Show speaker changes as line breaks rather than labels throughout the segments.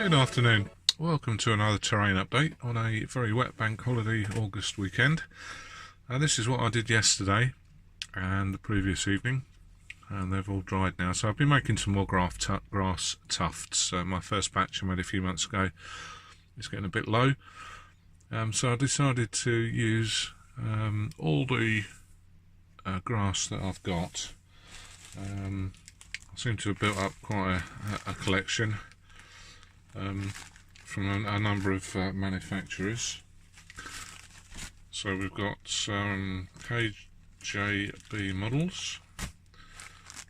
Good afternoon. Welcome to another terrain update on a very wet bank holiday August weekend. This is what I did yesterday and the previous evening, and they've all dried now. So I've been making some more grass tufts. My first batch I made a few months ago is getting a bit low, so I decided to use all the grass that I've got. I seem to have built up quite a collection from a number of manufacturers. So we've got some KJB models,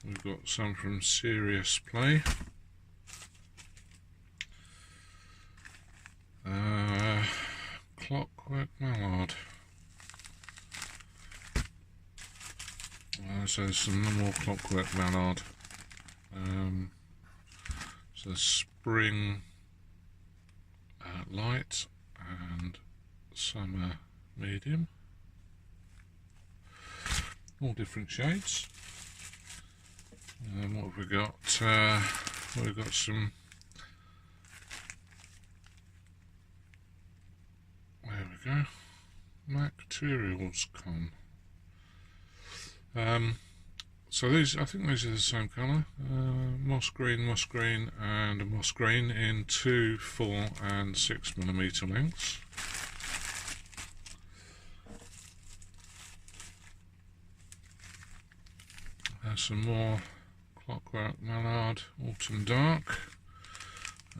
we've got some from Serious Play, Clockwork Mallard, so there's some more Clockwork Mallard, so Spring Light and Summer Medium, all different shades. And what have we got? We've got some, there we go, Materials.com. So these, I think these are the same colour, moss green, and a moss green in 2, 4 and 6mm lengths. There's some more Clockwork Mallard Autumn Dark,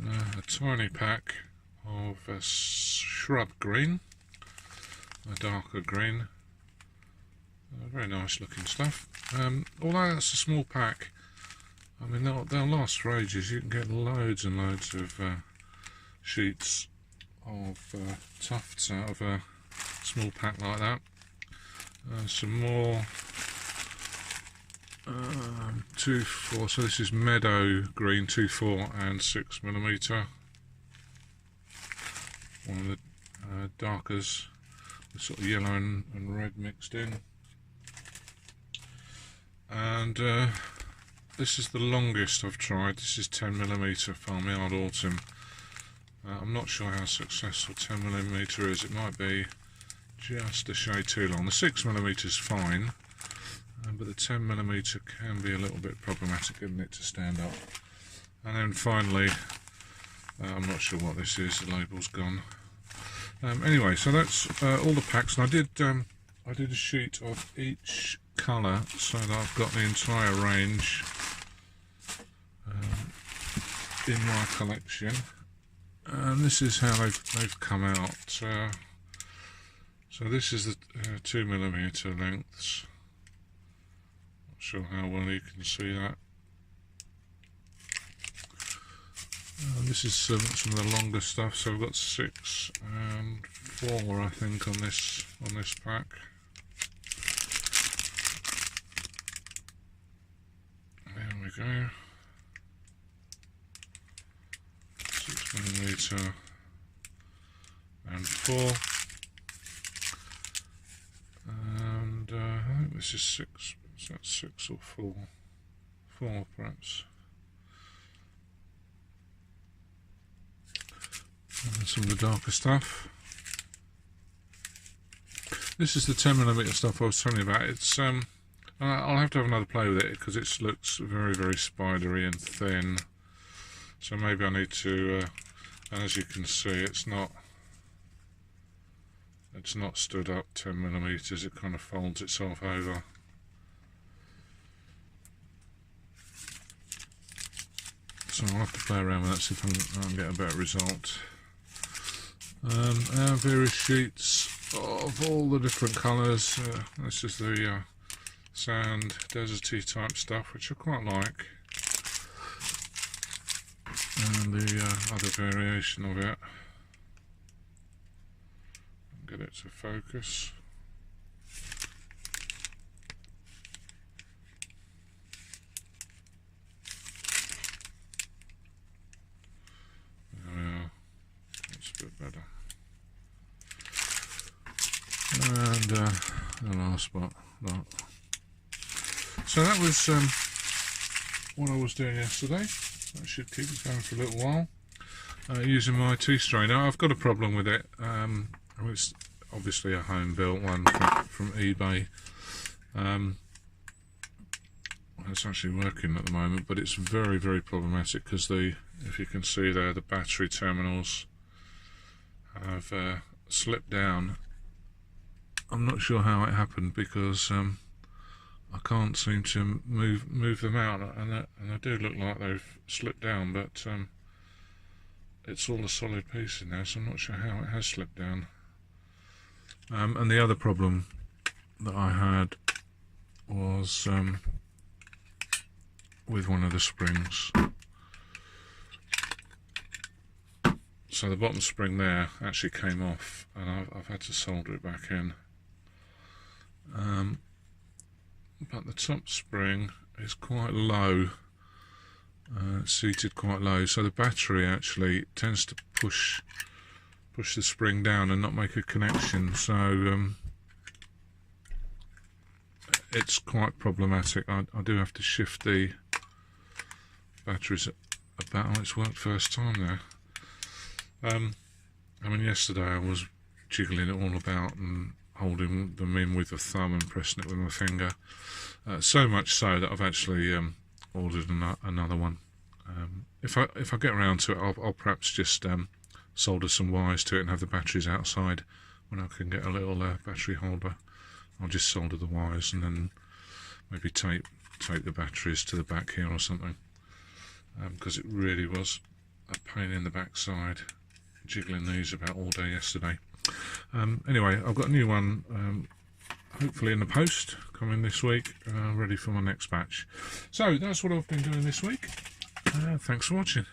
a tiny pack of shrub green, a darker green. Very nice looking stuff. Although that's a small pack, I mean they'll last for ages. You can get loads and loads of sheets of tufts out of a small pack like that. Some more 2, 4. So this is Meadow Green 2, 4 and 6mm. One of the darkers, the sort of yellow and red mixed in. And this is the longest I've tried. This is 10mm Farmyard Autumn. I'm not sure how successful 10mm is. It might be just a shade too long. The 6mm is fine, but the 10mm can be a little bit problematic, isn't it, to stand up. And then finally, I'm not sure what this is. The label's gone. Anyway, so that's all the packs. And I did a sheet of each colour so that I've got the entire range in my collection, and this is how they've come out. So this is the 2mm lengths. Not sure how well you can see that. This is some of the longer stuff. So we've got 6 and 4, I think, on this pack. There we go. 6mm and 4, and I think this is 6. Is that 6 or 4? 4 perhaps. And some of the darker stuff. This is the 10mm stuff I was telling you about. It's I'll have to have another play with it because it looks very, very spidery and thin. So maybe I need to, and as you can see, it's not stood up 10mm. It kind of folds itself over. So I'll have to play around with that, see if I can get a better result. Various sheets of all the different colours. This is the sand, deserty type stuff, which I quite like, and the other variation of it. Get it to focus. There we are. That's a bit better. And the last spot. Right. So that was what I was doing yesterday. That should keep us going for a little while. using my tea strainer. I've got a problem with it. It's obviously a home built one from eBay. It's actually working at the moment, but it's very, very problematic because if you can see there, the battery terminals have slipped down. I'm not sure how it happened because I can't seem to move them out, and they do look like they've slipped down, but it's all a solid piece in there, so I'm not sure how it has slipped down. And the other problem that I had was with one of the springs. So the bottom spring there actually came off, and I've had to solder it back in. But the top spring is quite low, seated quite low, so the battery actually tends to push the spring down and not make a connection, so it's quite problematic. I do have to shift the batteries about. Oh, it's worked first time there. I mean, yesterday I was jiggling it all about and holding them in with the thumb and pressing it with my finger, so much so that I've actually ordered another one. If I get around to it, I'll perhaps just solder some wires to it and have the batteries outside. When I can get a little battery holder, I'll just solder the wires and then maybe tape the batteries to the back here or something, because it really was a pain in the backside jiggling these about all day yesterday. Anyway, I've got a new one hopefully in the post coming this week, ready for my next batch. So that's what I've been doing this week. Thanks for watching.